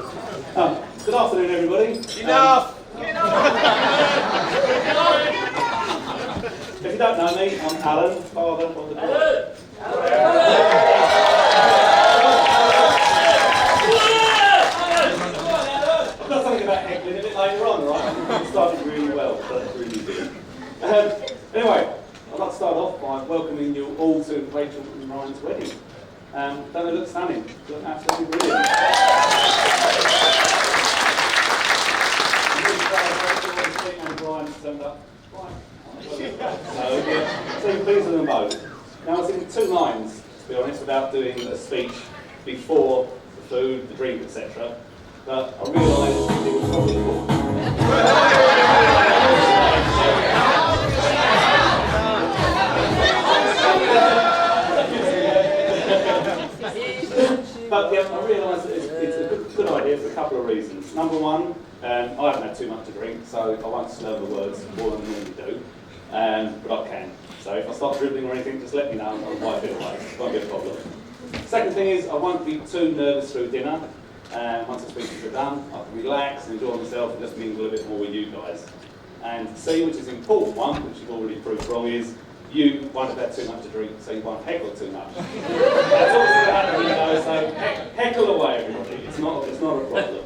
Good afternoon, everybody. Enough! If you don't know me, I'm Alan, father of the boy. I've got something about heckling a bit later on, right? It started really well, but really good. Anyway, I'd like to start off by welcoming you all to Rachel and Ryan's wedding. Don't they look stunning? They look absolutely brilliant. And Ryan's turned up. So pleased with them both. Now I was in 2 lines, to be honest, without doing a speech before the food, the drink, etc. But I realised it was probably more. But yeah, I realised that it's a good idea for a couple of reasons. Number one, I haven't had too much to drink, so I won't slur the words more than I normally do, but I can. So if I start dribbling or anything, just let me know and I'll wipe it away. It won't be a problem. Second thing is, I won't be too nervous through dinner. Once the speeches are done, I can relax and enjoy myself and just mingle a bit more with you guys. And C, which is an important one, which you've already proved wrong, is you won't have had too much to drink, so you won't heckle too much. That's always going to happen, you know, so heckle away, everybody. It's not a problem.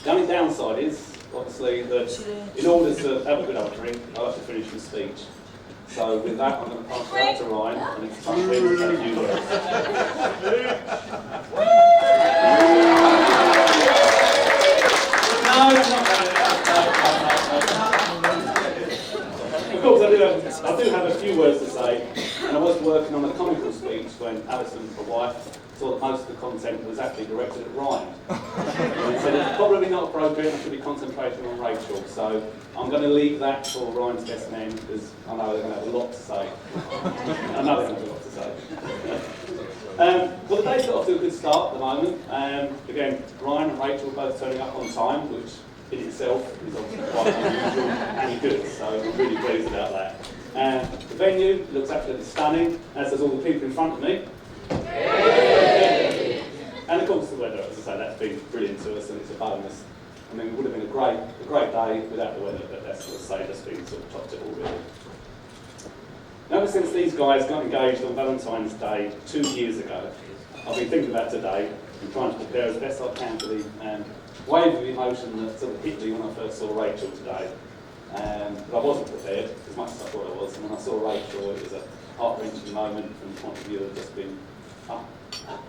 The only downside is, obviously, that in order to have a good old drink, I'll have to finish the speech. So with that, I'm going to pass it out to Ryan, and it's time for him to say a few words. No, it's not that. Of course, I do have a few words to say, and I was working on a comical speech when Alison, my wife, saw that most of the content was actually directed at Ryan. And said it's probably not appropriate, I should be concentrating on Rachel, so I'm going to leave that for Ryan's best men, because I know they're going to have a lot to say. I know they're going to have a lot to say. Well, the day's got off to a good start at the moment. Again, Ryan and Rachel are both turning up on time, which in itself is obviously quite unusual and good, so I'm really pleased about that. The venue looks absolutely stunning, as does all the people in front of me. And of course the weather, as I say, that's been brilliant to us and it's a bonus. I mean, it would have been a great day without the weather, but that's, as I say, just been sort of topped it all really. Ever since these guys got engaged on Valentine's Day 2 years ago, I've been thinking about today and trying to prepare as best I can for the wave of emotion that sort of hit me when I first saw Rachel today. But I wasn't prepared, as much as I thought I was, and when I saw Rachel it was a heart-wrenching moment from the point of view of just being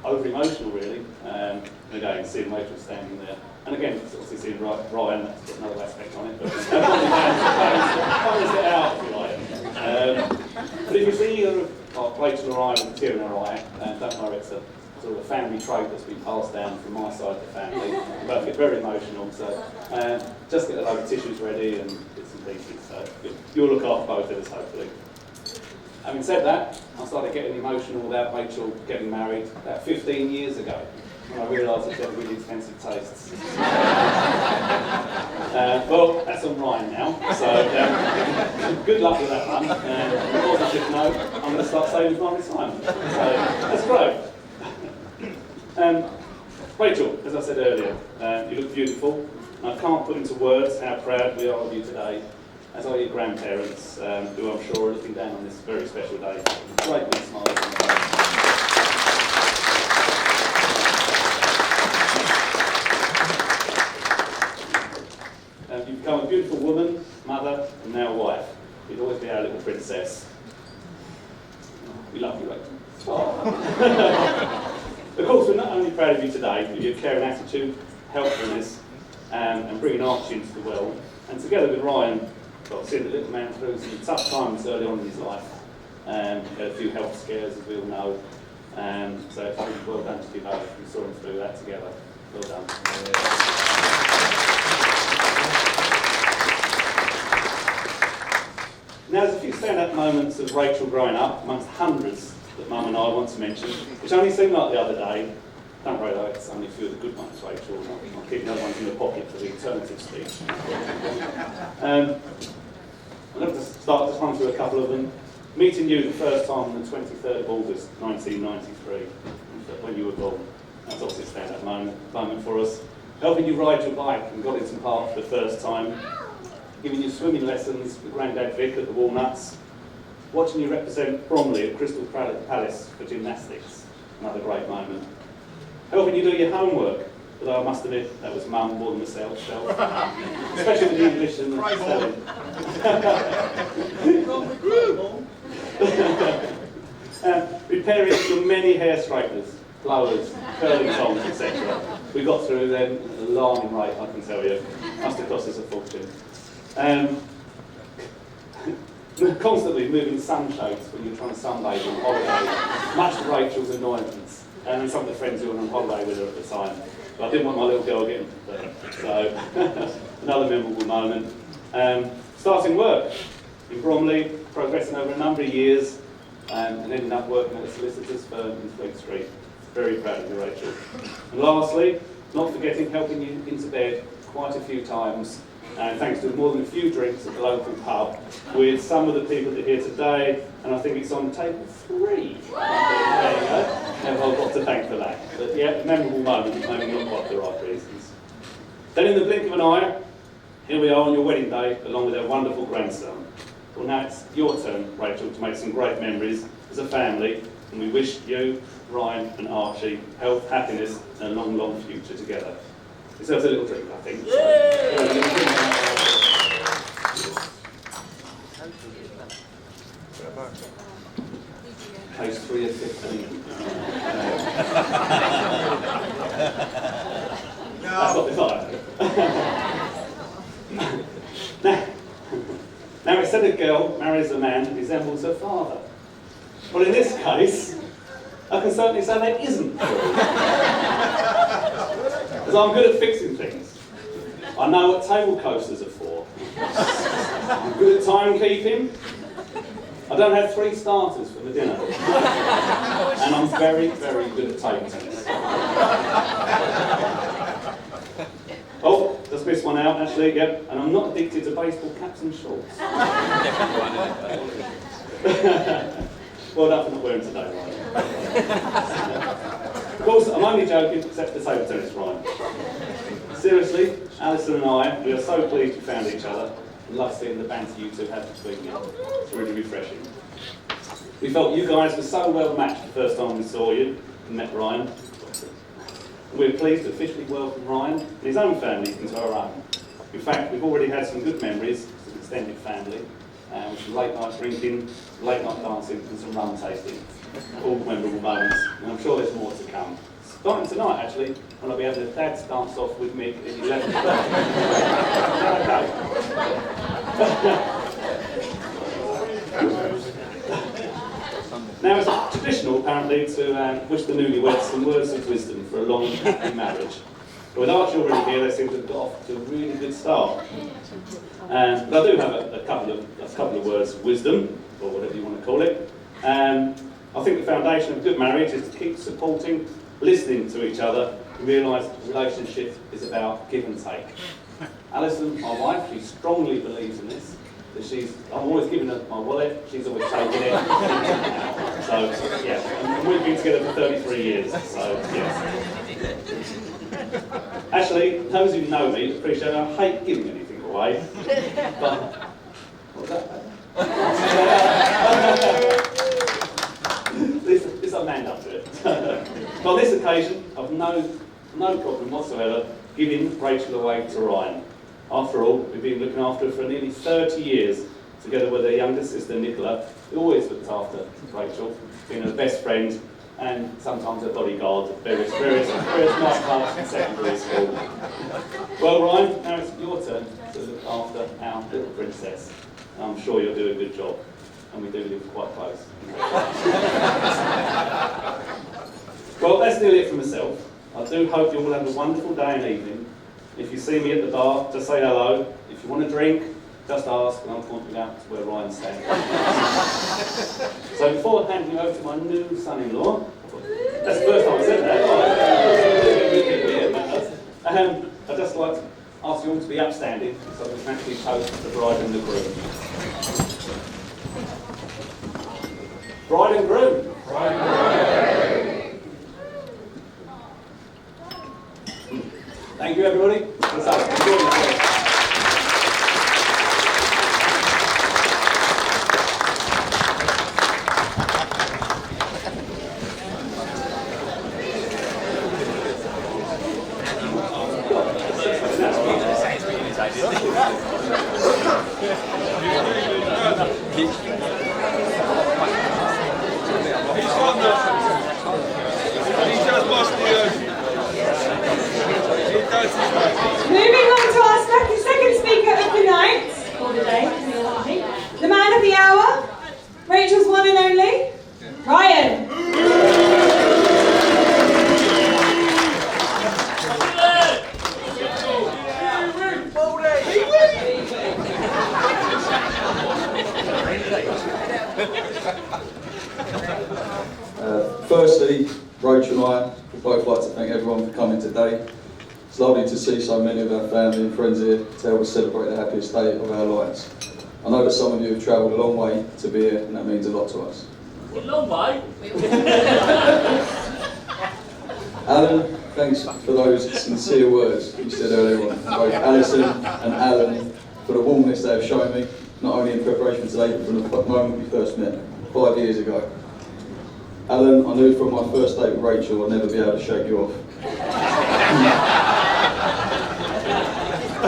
over-emotional really. And again, seeing Rachel standing there, and again, obviously seeing Ryan, that's got another aspect on it, but balance it out if you like. But if you see either of Rachel or Ryan with a tear in her eye, don't worry, it's a sort of a family trait that's been passed down from my side of the family. We both get very emotional, so just get a load of tissues ready and bits and pieces. So you'll look after both of us, hopefully. Having said that, I started getting emotional about Rachel getting married about 15 years ago, when I realised that she had really expensive tastes. Well, that's on Ryan now, so good luck with that one. Of course, I should know, I'm going to start saving for my retirement. So that's great. Rachel, as I said earlier, you look beautiful, and I can't put into words how proud we are of you today, as are your grandparents, who I'm sure are looking down on this very special day. Great big smiles on their face. You've become a beautiful woman, mother, and now wife. You'd always be our little princess. We love you, Rachel. Of course, we're not only proud of you today for your care and attitude, helpfulness, and bringing Archie into the world, and together with Ryan, got seeing the little man through some tough times early on in his life. Had a few health scares, as we all know. So it's really well done to you both. We saw him through that together. Well done. Now, there's a few stand-up moments of Rachel growing up, amongst hundreds that Mum and I want to mention, which only seemed like the other day. Don't worry though, it's only a few of the good ones, Rachel. I'll keep the other ones in the pocket for the alternative speech. I'm going to start just run through a couple of them. Meeting you the first time on the 23rd of August 1993, when you were born. That's obviously a standout moment for us. Helping you ride your bike in Goddington Park for the first time. Giving you swimming lessons with Grandad Vic at the Walnuts. Watching you represent Bromley at Crystal Palace for gymnastics. Another great moment. Helping you do your homework. Although I must admit, that was Mum more than myself. Especially with the English and the spelling. Repairing your many hair straighteners, blowers, curling tongs, etc. We got through them at an alarming rate, I can tell you. Must have cost us a fortune. Constantly moving sunshades when you're trying to sunbathe on holiday, much to Rachel's annoyance, and some of the friends who were on holiday with her at the time. But I didn't want my little girl getting hurt, so another memorable moment. Starting work in Bromley, progressing over a number of years, and ending up working at a solicitor's firm in Fleet Street. Very proud of you, Rachel. And lastly, not forgetting helping you into bed quite a few times, and thanks to more than a few drinks at the local pub with some of the people that are here today, and I think it's on table 3. There you go. I've got to thank for that. But yeah, a memorable moment, maybe not quite for the right reasons. Then in the blink of an eye, here we are on your wedding day, along with our wonderful grandson. Well, now it's your turn, Rachel, to make some great memories as a family, and we wish you, Ryan and Archie, health, happiness, and a long, long future together. Deserves a little drink, I think. Page 3 of 15. That's not the Now, it said a girl marries a man who resembles her father. Well, in this case, I can certainly say that isn't true. Because I'm good at fixing things. I know what table coasters are for. I'm good at timekeeping. I don't have 3 starters for the dinner. And I'm very, very good at table tennis. Oh, just missed one out actually, yep. And I'm not addicted to baseball caps and shorts. Well, that's not wearing today, right? Of course, I'm only joking, except the table tennis, Ryan. Seriously, Alison and I, we are so pleased you found each other and love seeing the banter you two have between you. It's really refreshing. We felt you guys were so well matched the first time we saw you and met Ryan. We're pleased to officially welcome Ryan and his own family into our own. In fact, we've already had some good memories as an extended family, with some late night drinking, late night dancing and some rum tasting. All memorable moments, and I'm sure there's more to come. Starting tonight, actually, when I'll be having a dad's dance off with Mick at 11. Is that okay? Now, it's traditional, apparently, to wish the newlyweds some words of wisdom for a long, happy marriage. But with Archie already here, they seem to have got off to a really good start. But I do have a couple of words of wisdom, or whatever you want to call it. I think the foundation of a good marriage is to keep supporting, listening to each other, and realise that the relationship is about give and take. Alison, my wife, she strongly believes in this. I'm always giving her my wallet, she's always taking it. So, yeah, and we've been together for 33 years, so, yes. Actually, those who know me appreciate I hate giving anything away, but, what was that? This I manned up to it. But on this occasion, I've no problem whatsoever giving Rachel away to Ryan. After all, we've been looking after her for nearly 30 years, together with her younger sister Nicola, who always looked after Rachel, being her best friend and sometimes her bodyguard at various nightclubs and secondary school. Well, Ryan, now it's your turn to look after our little princess. I'm sure you'll do a good job, and we do live quite close. Well, that's nearly it for myself. I do hope you all have a wonderful day and evening. If you see me at the bar, just say hello. If you want a drink, just ask and I'll point you out to where Ryan's standing. So before handing you over to my new son-in-law, that's the first time I said that. I'd just like to ask you all to be upstanding so we can actually toast the bride and the groom. Bride and groom. Bride and groom. Thank you, everybody. Moving on to our second speaker of the night, or the day, the man of the hour, Rachel's one and only, Ryan. Firstly, Rachel and I would both like to thank everyone for coming today. It's lovely to see so many of our family and friends here to help us celebrate the happiest day of our lives. I know that some of you have travelled a long way to be here, and that means a lot to us. A long way? Alan, thanks for those sincere words you said earlier on. Both Alison and Alan for the warmness they have shown me, not only in preparation for today, but from the moment we first met 5 years ago. Alan, I knew from my first date with Rachel I'd never be able to shake you off.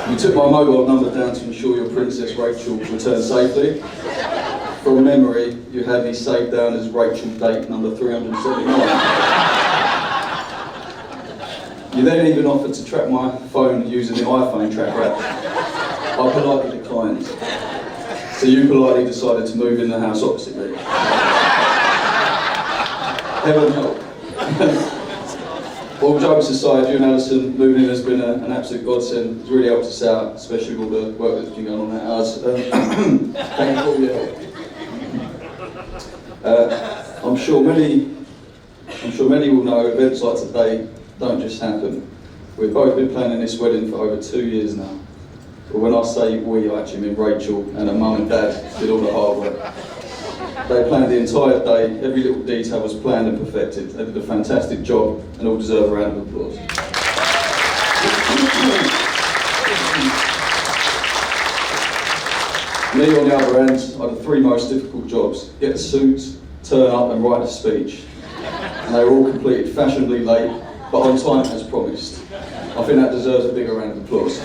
You took my mobile number down to ensure your Princess Rachel returned safely. From memory, you had me saved down as Rachel date number 379. You then even offered to track my phone using the iPhone tracker app. I politely declined. So you politely decided to move in the house opposite me. Heaven help. All jokes aside, you and Alison moving in has been an absolute godsend. It's really helped us out, especially with all the work that's been going on at ours. Thank you for all your help. I'm sure many will know events like today don't just happen. We've both been planning this wedding for over 2 years now. But when I say we, I actually mean Rachel and her mum and dad did all the hard work. They planned the entire day, every little detail was planned and perfected. They did a fantastic job and all deserve a round of applause. Me on the other end are the 3 most difficult jobs: get a suit, turn up and write a speech. And they were all completed fashionably late, but on time as promised. I think that deserves a bigger round of applause.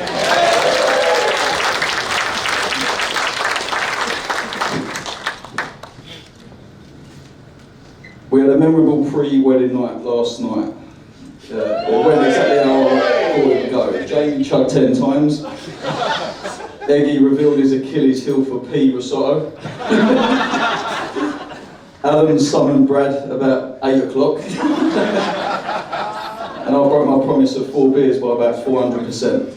We had a memorable pre-wedding night last night. It went exactly how I thought it would go. Jamie chugged 10 times. Eggy revealed his Achilles heel for pea risotto. Alan summoned Brad about 8 o'clock. And I broke my promise of 4 beers by about 400%.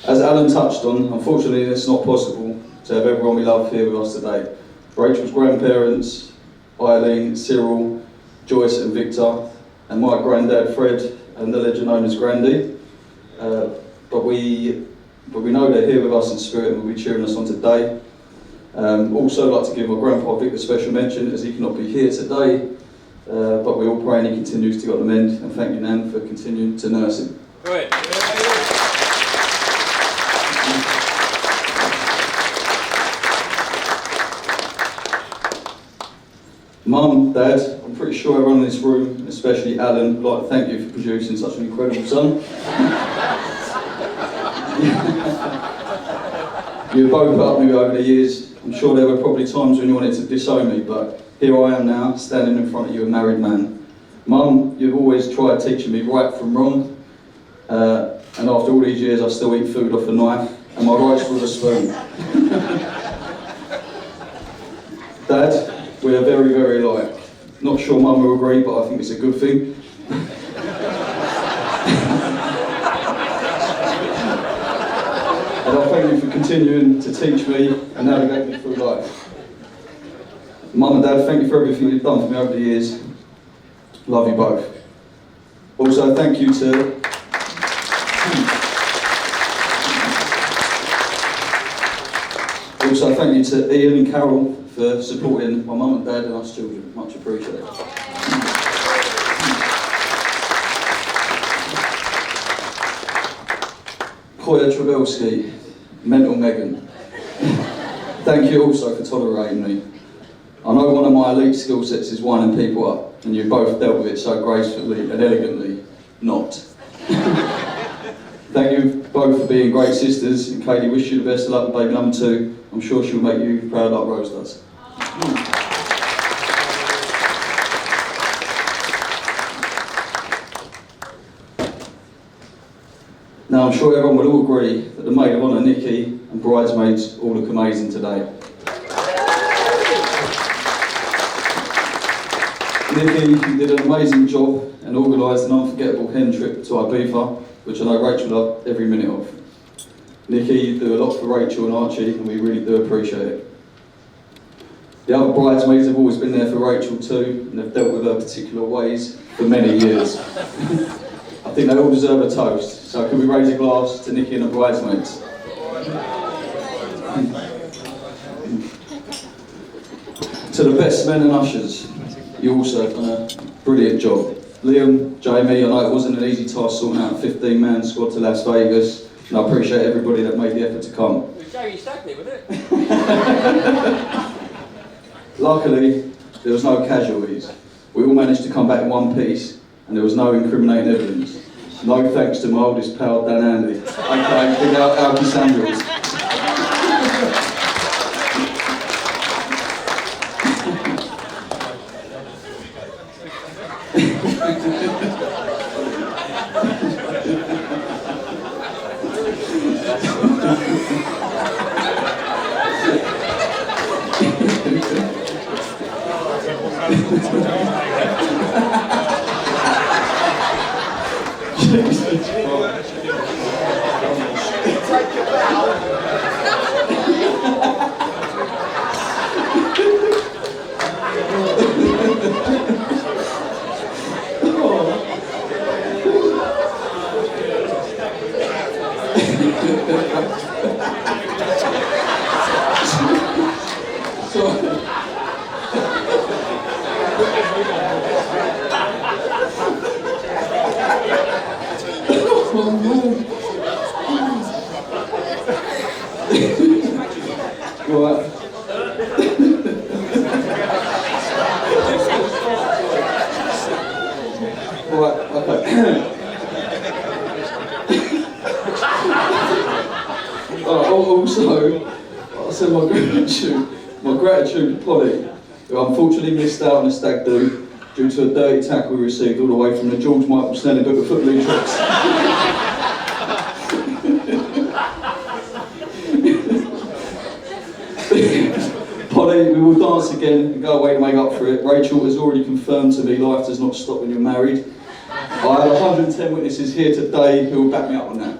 As Alan touched on, unfortunately it's not possible to have everyone we love here with us today. Rachel's grandparents, Eileen, Cyril, Joyce and Victor, and my granddad Fred, and the legend known as Grandy. But we know they're here with us in spirit and will be cheering us on today. Also I'd like to give my grandpa Vic a special mention, as he cannot be here today, but we're all praying he continues to get on the mend, and thank you Nan for continuing to nurse him. Right. Mum, Dad, I'm pretty sure everyone in this room, and especially Alan, would like to thank you for producing such an incredible son. You've both put up with me over the years. I'm sure there were probably times when you wanted to disown me, but here I am now, standing in front of you, a married man. Mum, you've always tried teaching me right from wrong, and after all these years I still eat food off a knife, and my rights with a spoon. Dad, we are very, very alike. Not sure Mum will agree, but I think it's a good thing. And I thank you for continuing to teach me and navigate me through life. Mum and Dad, thank you for everything you've done for me over the years. Love you both. Also, thank you to Ian and Carol for supporting my mum and dad and us children. Much appreciated. Koya Trabelski, Mental Megan. Thank you also for tolerating me. I know one of my elite skill sets is winding people up, and you both dealt with it so gracefully and elegantly not. Thank you both for being great sisters, and Katie, wish you the best of luck with baby number 2. I'm sure she'll make you proud like Rose does. Now, I'm sure everyone will all agree that the maid of honour, Nikki, and bridesmaids all look amazing today. Nikki, you did an amazing job and organised an unforgettable hen trip to Ibiza, which I know Rachel loved every minute of. Nikki, you do a lot for Rachel and Archie, and we really do appreciate it. The other bridesmaids have always been there for Rachel too, and they've dealt with her particular ways for many years. I think they all deserve a toast, so can we raise a glass to Nikki and the bridesmaids? To the best men and ushers, you also have done a brilliant job. Liam, Jamie, I know it wasn't an easy task sorting out a 15-man squad to Las Vegas, and I appreciate everybody that made the effort to come. Jamie Stackney, wasn't it? Luckily, there was no casualties. We all managed to come back in one piece, and there was no incriminating evidence. No thanks to my oldest pal, Dan Andy, aka Big Alki Samuels. Also, I said my gratitude to Polly, who unfortunately missed out on a stag do due to a dirty tackle we received all the way from the George Michael Snelling Book of Football Tricks. Polly, we will dance again and go away to make up for it. Rachel has already confirmed to me life does not stop when you're married. I have 110 witnesses here today who will back me up on that.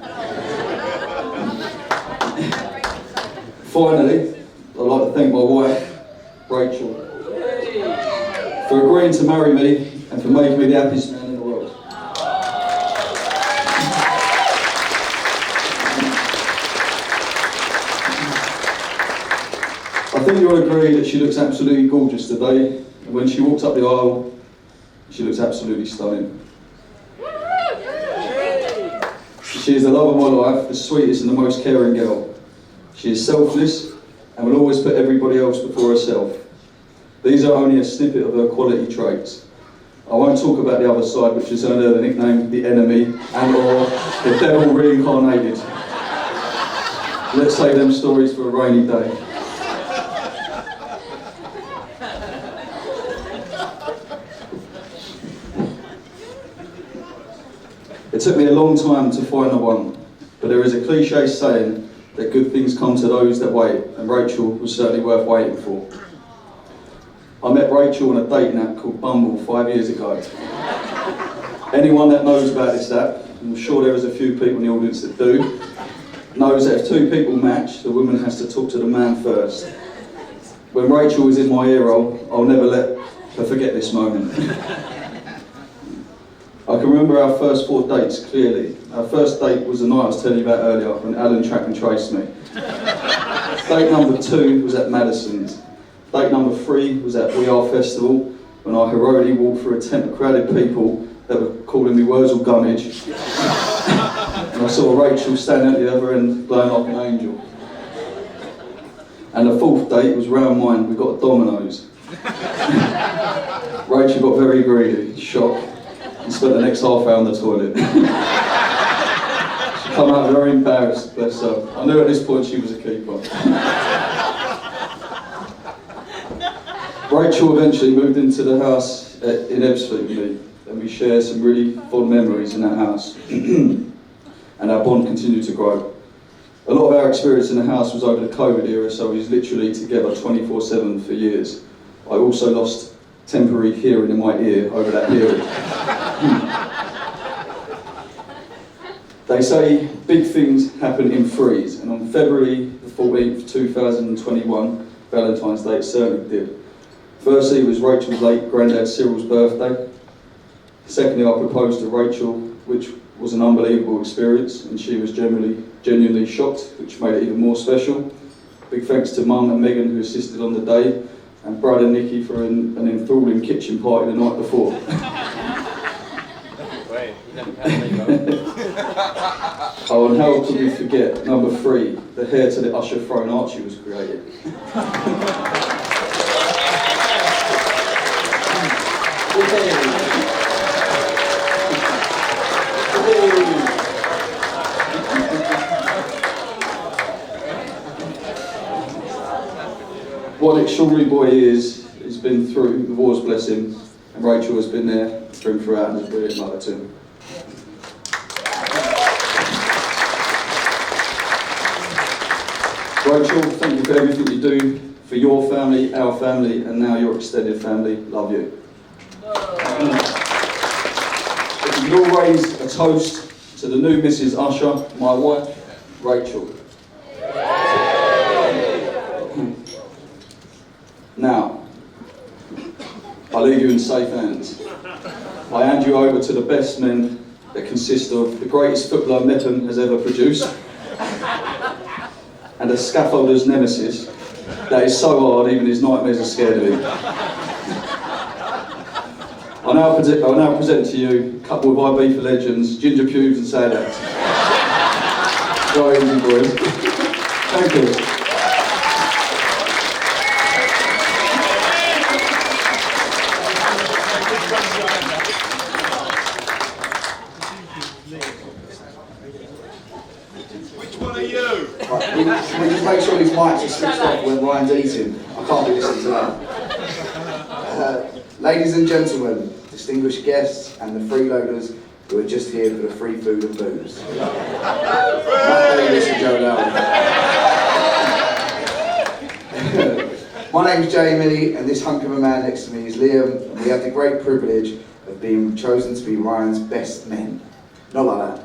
Finally, I'd like to thank my wife, Rachel, for agreeing to marry me and for making me the happiest man in the world. I think you'll agree that she looks absolutely gorgeous today, and when she walks up the aisle, she looks absolutely stunning. She is the love of my life, the sweetest and the most caring girl. She is selfless and will always put everybody else before herself. These are only a snippet of her quality traits. I won't talk about the other side, which has earned her the nickname the enemy and or the devil reincarnated. Let's save them stories for a rainy day. It took me a long time to find the one, but there is a cliche saying that good things come to those that wait, and Rachel was certainly worth waiting for. I met Rachel on a dating app called Bumble 5 years ago. Anyone that knows about this app, and I'm sure there is a few people in the audience that do, knows that if two people match, the woman has to talk to the man first. When Rachel was in my ear roll, I'll never let her forget this moment. I can remember our first 4 dates clearly. Our first date was the night I was telling you about earlier, when Alan tracked and traced me. Date number 2 was at Madison's. Date number 3 was at We Are Festival, when I heroically walked through a tent of crowded people that were calling me Wurzel Gummidge. And I I saw Rachel standing at the other end, glowing like an angel. And the fourth date was round mine. We got a Domino's. Rachel got very greedy, shocked, and spent the next half hour on the toilet. She come out very embarrassed, bless her. I knew at this point she was a keeper. Rachel eventually moved into the house in Ebbsfleet with me, and we share some really fond memories in that house. And our bond continued to grow. A lot of our experience in the house was over the COVID era, so we was literally together 24/7 for years. I also lost temporary hearing in my ear over that period. They say big things happen in threes, and on February the 14th, 2021, Valentine's Day, it certainly did. Firstly, it was Rachel's late granddad Cyril's birthday. Secondly, I proposed to Rachel, which was an unbelievable experience, and she was genuinely shocked, which made it even more special. Big thanks to Mum and Megan who assisted on the day, and Brad and Nikki for an enthralling kitchen party the night before. Wait, you never can leave. Oh, and how could we forget number 3, the heir to the Usher throne Archie was created. What an extraordinary boy he is, he's been through the wars, bless him, and Rachel has been there for him throughout and has brilliant mother to him. Rachel, thank you for everything you do for your family, our family, and now your extended family. Love you. If you could all raise a toast to the new Mrs. Usher, my wife, Rachel. Now, I leave you in safe hands. I hand you over to the best men that consist of the greatest footballer Mepham has ever produced, and a scaffolder's nemesis that is so hard even his nightmares are scared of him. I now present to you a couple of Ibiza legends, Ginger Pubes and Sad Acts. Go easy, boys. Thank you. Which one are you? Right, we just make sure these mics are switched off when Ryan's eating. I can't be listening to that. Ladies and gentlemen, distinguished guests and the freeloaders who are just here for the free food and booze. Matt Davis and Joe Lowe. My name's Jamie, and this hunk of a man next to me is Liam, and we have the great privilege of being chosen to be Ryan's best men. Not like that.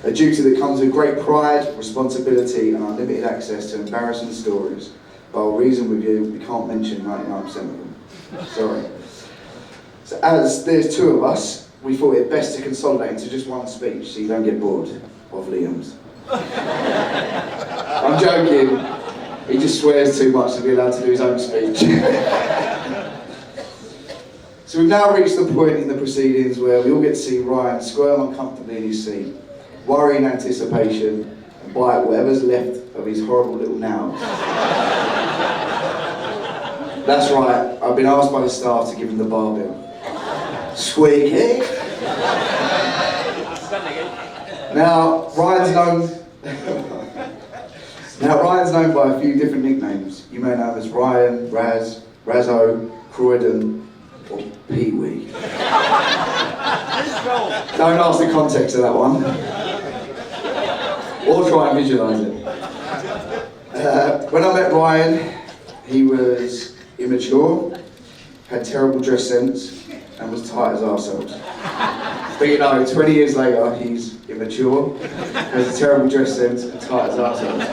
A duty that comes with great pride, responsibility and unlimited access to embarrassing stories. But I'll reason with you, we can't mention 99% of them. Sorry. So as there's two of us, we thought it best to consolidate into just one speech so you don't get bored of Liam's. I'm joking. He just swears too much to be allowed to do his own speech. So we've now reached the point in the proceedings where we all get to see Ryan squirm uncomfortably in his seat, worry in anticipation, and bite whatever's left of his horrible little now. That's right, I've been asked by the staff to give him the bar bill. Squeaky! Now, Ryan's known by a few different nicknames. You may know him as Ryan, Raz, Razzo, Croydon, or Pee-wee. Don't ask the context of that one. Or try and visualise it. When I met Ryan, he was immature, had terrible dress sense, and was tight as ourselves. But you know, 20 years later, he's immature, has a terrible dress sense, and tight as ourselves.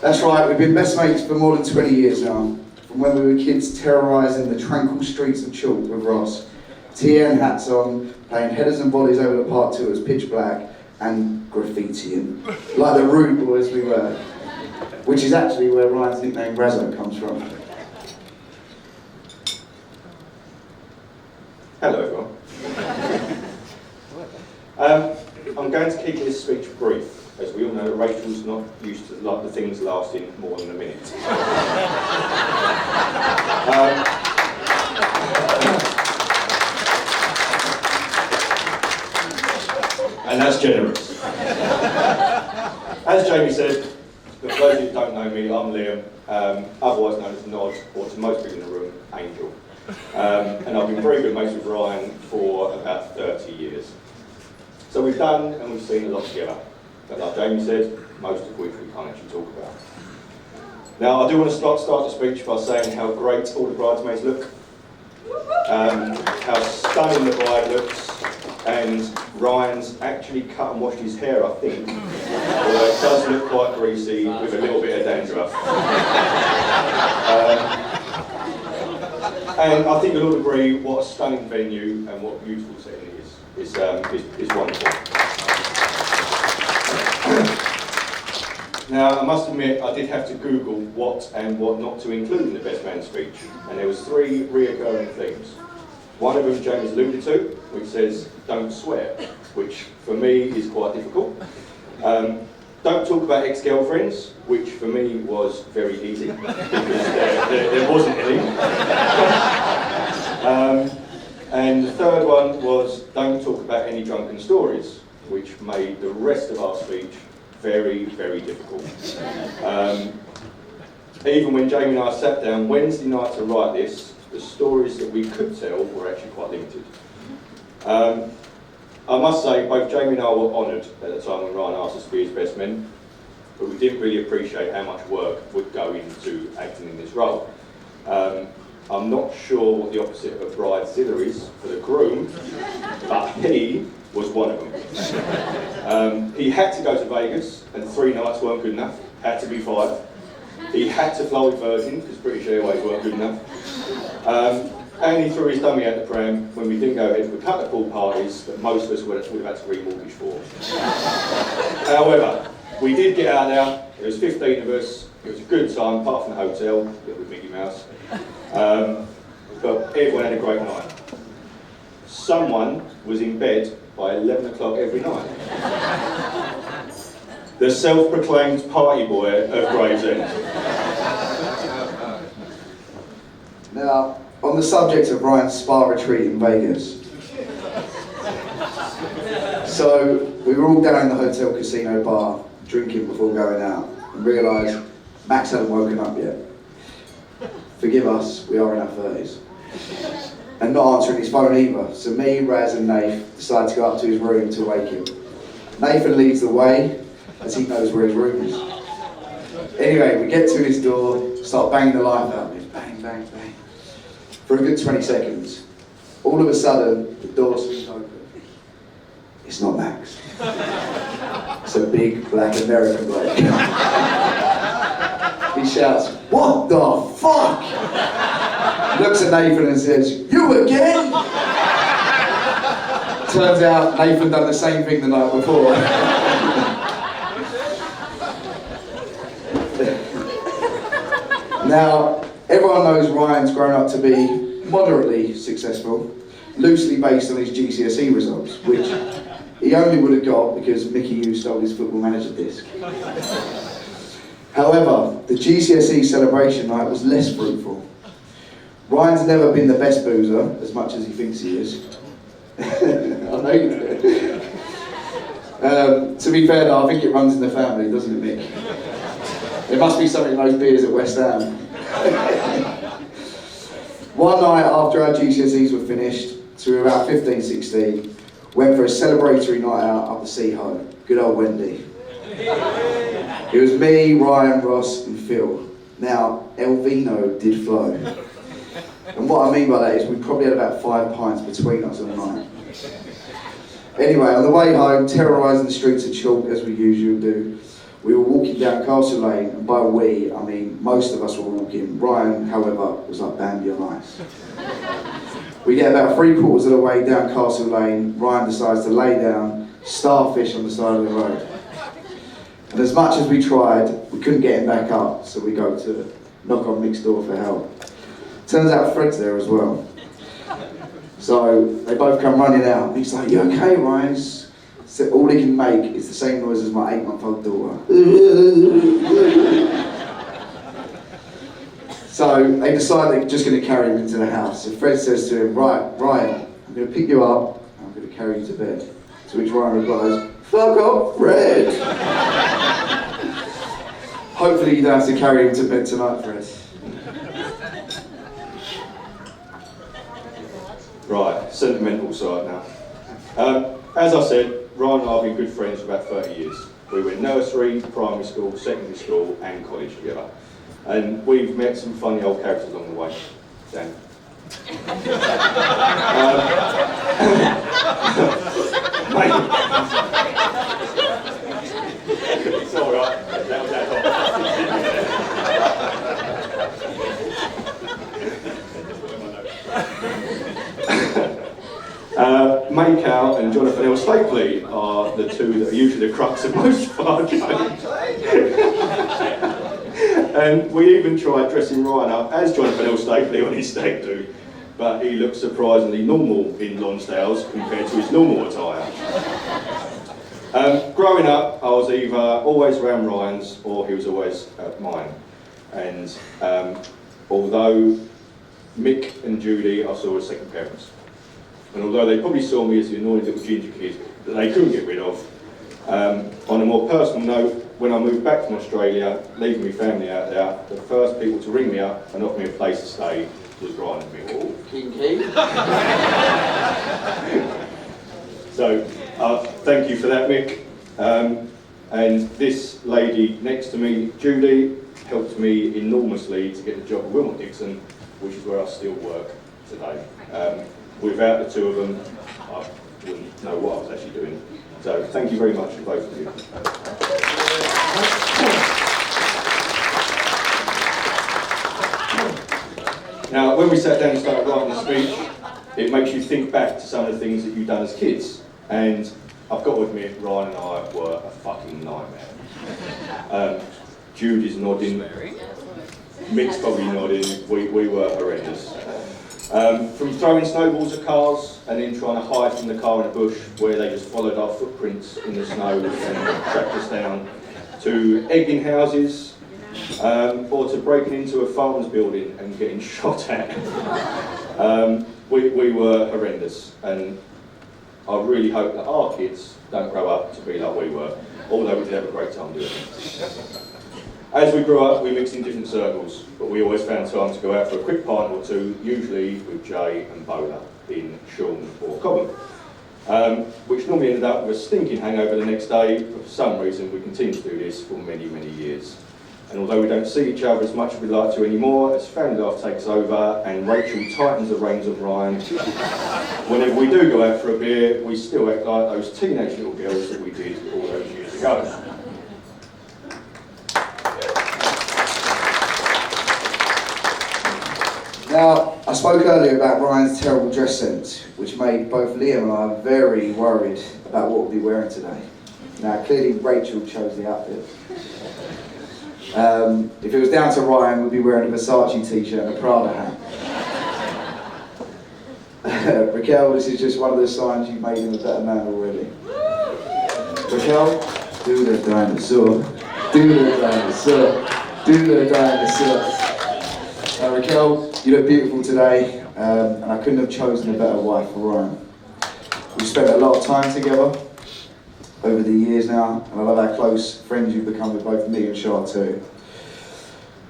That's right, we've been best mates for more than 20 years now. From when we were kids terrorising the tranquil streets of Chalk with Ross. TN hats on, playing headers and volleys over the park till it was pitch black, and graffitiing. Like the rude boys we were. Which is actually where Ryan's nickname Razzo comes from. Hello everyone. I'm going to keep this speech brief, as we all know that Rachel's not used to like the things lasting more than a minute. And that's generous. As Jamie said, for those who don't know me, I'm Liam, otherwise known as Nod, or to most people in the room, Angel. And I've been very good mates with Ryan for about 30 years. So we've done and we've seen a lot together, but like Jamie said, most of which we can't actually talk about. Now I do want to start the speech by saying how great all the bridesmaids look, how stunning the bride looks, and Ryan's actually cut and washed his hair, I think, although it does look quite greasy with a little bit of dandruff. And I think you'll all agree what a stunning venue and what a beautiful setting it is. It's wonderful. Now, I must admit, I did have to Google what and what not to include in the best man speech, and there was 3 reoccurring themes. One of them James alluded to, which says, don't swear, which for me is quite difficult. Don't talk about ex-girlfriends, which for me was very easy, because there wasn't any. And the third one was, don't talk about any drunken stories, which made the rest of our speech very, very difficult. Even when Jamie and I sat down Wednesday night to write this, the stories that we could tell were actually quite limited. I must say, both Jamie and I were honoured at the time when Ryan asked us to be his best men, but we didn't really appreciate how much work would go into acting in this role. I'm not sure what the opposite of a bridezilla is for the groom, but he was one of them. He had to go to Vegas, and 3 nights weren't good enough, had to be 5. He had to fly with Virgin, because British Airways weren't good enough. And he threw his dummy out the pram when we didn't go ahead with a couple of pool parties that most of us would have had to remortgage for. However, we did get out there, there was 15 of us, it was a good time, apart from the hotel, with Mickey Mouse. But everyone had a great night. Someone was in bed by 11 o'clock every night. The self-proclaimed party boy of Gravesend. Now, on the subject of Ryan's spa retreat in Vegas. So, we were all down in the hotel casino bar, drinking before going out, and realised Max hadn't woken up yet. Forgive us, we are in our 30s. And not answering his phone either. So me, Raz and Nath decide to go up to his room to wake him. Nathan leads the way, as he knows where his room is. Anyway, we get to his door, start banging the life out of him. Bang, bang, bang. For a good 20 seconds. All of a sudden, the door swings open. It's not Max. It's a big black American bloke. He shouts, "What the fuck?" Looks at Nathan and says, "You again?" Turns out Nathan done the same thing the night before. Now, everyone knows Ryan's grown up to be moderately successful, loosely based on his GCSE results, which he only would have got because Mickey Hughes stole his Football Manager disc. However, the GCSE celebration night was less fruitful. Ryan's never been the best boozer, as much as he thinks he is. I know you do. To be fair though, I think it runs in the family, doesn't it, Mick? There must be something in those beers at West Ham. One night after our GCSEs were finished, so we were about 15, 16, went for a celebratory night out up the Sea-Ho. Good old Wendy. It was me, Ryan, Ross and Phil. Now, El Vino did flow. And what I mean by that is we probably had about 5 pints between us all night. Anyway, on the way home, terrorising the streets of Chalk as we usually do, we were walking down Castle Lane, and by we, I mean most of us were walking. Ryan, however, was like Bambi on ice. We get about 3/4 of the way down Castle Lane, Ryan decides to lay down, starfish on the side of the road. And as much as we tried, we couldn't get him back up, so we go to knock on Mick's door for help. Turns out Fred's there as well. So they both come running out. Mick's like, "You okay, Ryan?" So all he can make is the same noise as my 8-month-old daughter. So they decide they're just going to carry him into the house. So Fred says to him, right, Ryan, I'm going to pick you up and I'm going to carry you to bed. To which Ryan replies, fuck off, Fred. Hopefully you don't have to carry him to bed tonight, Fred. Right, sentimental side now. As I said, Ryan and I have been good friends for about 30 years. We were in nursery, primary school, secondary school and college together. And we've met some funny old characters along the way. Dan. It's all right. That was Maycow and Jonathan L. Stapley are the two that are usually the crux of most of our games. And we even tried dressing Ryan up as Jonathan L. Stapley on his stag do, but he looked surprisingly normal in Lonsdale's compared to his normal attire. Growing up, I was either always around Ryan's or he was always at mine. And although Mick and Judy I saw as second parents, and although they probably saw me as the annoying little ginger kid that they couldn't get rid of, on a more personal note, when I moved back from Australia, leaving my family out there, the first people to ring me up and offer me a place to stay was Ryan and Mick. Oh, kinky. So, thank you for that, Mick. And this lady next to me, Judy, helped me enormously to get the job at Wilmot Dixon, which is where I still work today. Without the two of them, I wouldn't know what I was actually doing. So thank you very much to both of you. Now, when we sat down and started writing the speech, it makes you think back to some of the things that you've done as kids. And I've got to admit, Ryan and I were a fucking nightmare. Jude is nodding. Mick's probably nodding. We were horrendous. From throwing snowballs at cars and then trying to hide from the car in a bush where they just followed our footprints in the snow and tracked us down, to egging houses, or to breaking into a farmer's building and getting shot at. We were horrendous, and I really hope that our kids don't grow up to be like we were, although we did have a great time doing it. As we grew up, we mixed in different circles, but we always found time to go out for a quick pint or two, usually with Jay and Bola in Shoreham or Cobham, which normally ended up with a stinking hangover the next day, but for some reason we continue to do this for many, many years. And although we don't see each other as much as we'd like to anymore, as family life takes over and Rachel tightens the reins of Ryan, whenever we do go out for a beer, we still act like those teenage little girls that we did all those years ago. Now, I spoke earlier about Ryan's terrible dress sense, which made both Liam and I very worried about what we'll be wearing today. Now, clearly Rachel chose the outfit. If it was down to Ryan, we'd be wearing a Versace t-shirt and a Prada hat. Raquel, this is just one of the signs you've made him a better man already. Raquel, do the dinosaur, do the dinosaur, do the dinosaur. Raquel, you look beautiful today, and I couldn't have chosen a better wife for Ryan. We've spent a lot of time together over the years now, and I love how close friends you've become with both me and Shah too.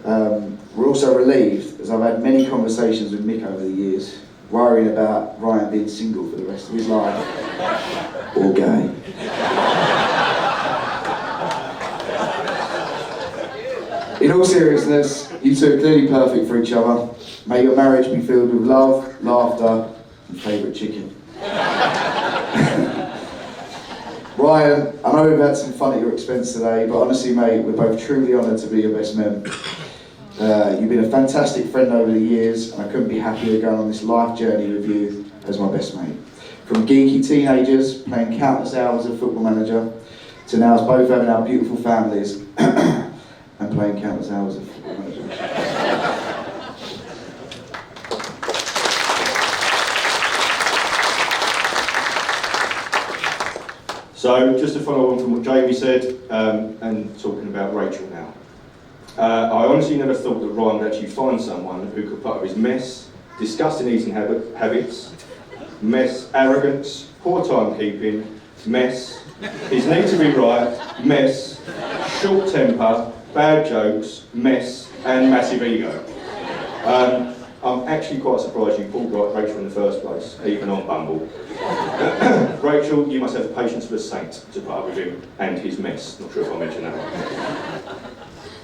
We're also relieved, as I've had many conversations with Mick over the years, worrying about Ryan being single for the rest of his life, or gay. In all seriousness, you two are clearly perfect for each other. May your marriage be filled with love, laughter, and favourite chicken. Ryan, I know we've had some fun at your expense today, but honestly, mate, we're both truly honoured to be your best men. You've been a fantastic friend over the years, and I couldn't be happier going on this life journey with you as my best mate. From geeky teenagers playing countless hours of Football Manager, to now us both having our beautiful families and playing countless hours of Football Manager. So just to follow on from what Jamie said, and talking about Rachel now. I honestly never thought that Ryan would actually find someone who could put up his mess, disgusting eating habits, mess, arrogance, poor timekeeping, mess, his need to be right, mess, short temper, bad jokes, mess, and massive ego. I'm actually quite surprised you pulled Rachel in the first place, even on Bumble. Rachel, you must have patience for a saint to put up with him and his mess. Not sure if I mentioned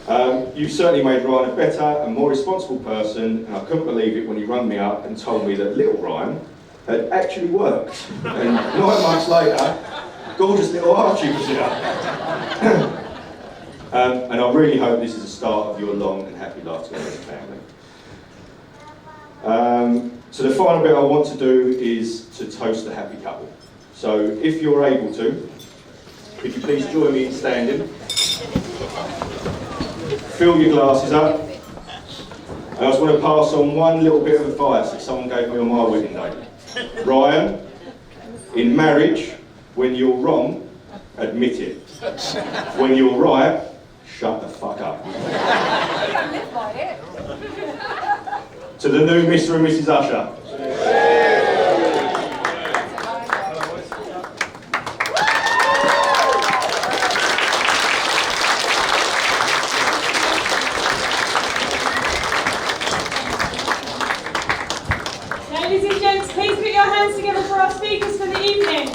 that. You certainly made Ryan a better and more responsible person, and I couldn't believe it when he rang me up and told me that little Ryan had actually worked. And 9 months later, gorgeous little Archie was here. And I really hope this is the start of your long and happy life together as a family. So the final bit I want to do is to toast the happy couple. So if you're able to, could you please join me in standing? Fill your glasses up. I just want to pass on one little bit of advice that someone gave me on my wedding day. Ryan, in marriage, when you're wrong, admit it. When you're right, shut the fuck up. To the new Mr. and Mrs. Usher. Ladies and gents, please put your hands together for our speakers for the evening.